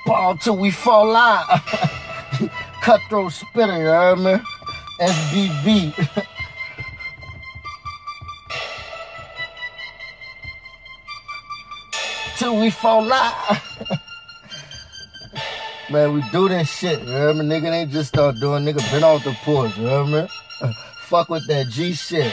Ball till we fall out. Cutthroat spitter, you heard me? SBB. Till we fall out. Man, we do this shit, you heard me? Nigga ain't just start doing, nigga been off the porch, you heard me? Fuck with that G shit.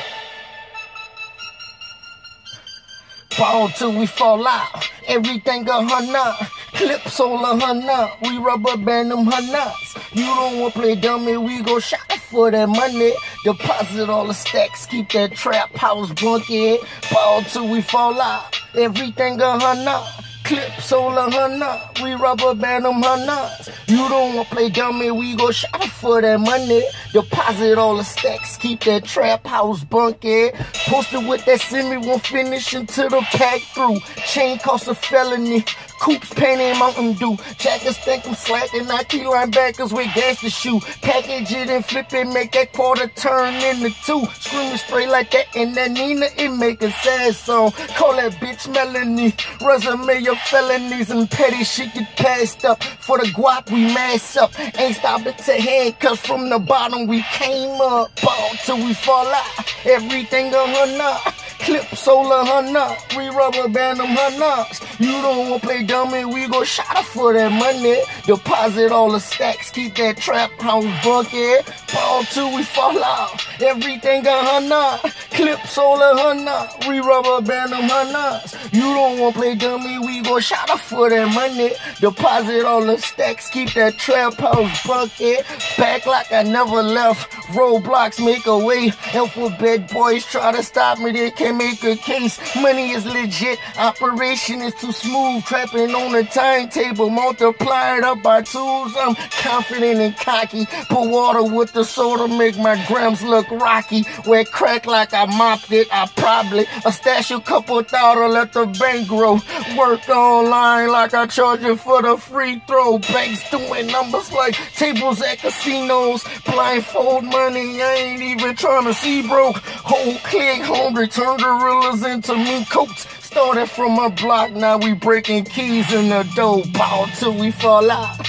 Ball till we fall out. Everything a hundred. Clips all a hundred. We rubber band them hundreds. You don't want to play dummy, we go shot for that money. Deposit all the stacks, keep that trap house bunky. Ball till we fall out. Everything a hundred. Clips all a hundred. We rubber band them hundreds. You don't want to play dummy, we go shot for that money. Deposit all the stacks, keep that trap house bunky. Posted with that semi, won't finish until the pack through. Chain cost a felony. Coops painting Mountain Dew. Jackers think I'm slacking. Nike linebackers with gas to shoot. Package it and flip it, make that quarter turn into two. Screaming straight like that and that Nina, it make a sad song. Call that bitch Melanie. Resume of felonies and petty shit get passed up. For the guap we mass up. Ain't stopping to handcuffs from the bottom we came up. Ball till we fall out. Everything a hundred. Clips all a hundred. We rubber band them hundreds. You don't want to play dummy, we go shot for that money. Deposit all the stacks, keep that trap house bucket. Ball till we fall out. Everything a hundred. Clips all a hundred. We rubber band them hundreds. You don't want to play dummy, we go shot for that money. Deposit all the stacks, keep that trap house bucket. Back like I never left. Roadblocks make a way. Alphabet boys try to stop me, they can't make a case. Money is legit, operation is too smooth. Trapping on the timetable, multiply it up by twos. I'm confident and cocky. Put water with the soda, make my grams look rocky. Wear crack like I mopped it, I probably stash a couple $1,000, let the bank grow. Work online like I charge it for the free throw. Banks doing numbers like tables at casinos. Blindfold money, I ain't even trying to see broke. Whole clique hungry, turn gorillas into meat coats. Started from a block, now we breaking keys in the door. Ball till we fall out.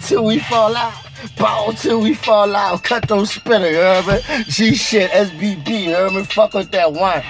Till we fall out. Ball till we fall out. Cut those spitter, you heard me? G shit, SBB, you heard me? Fuck with that wine.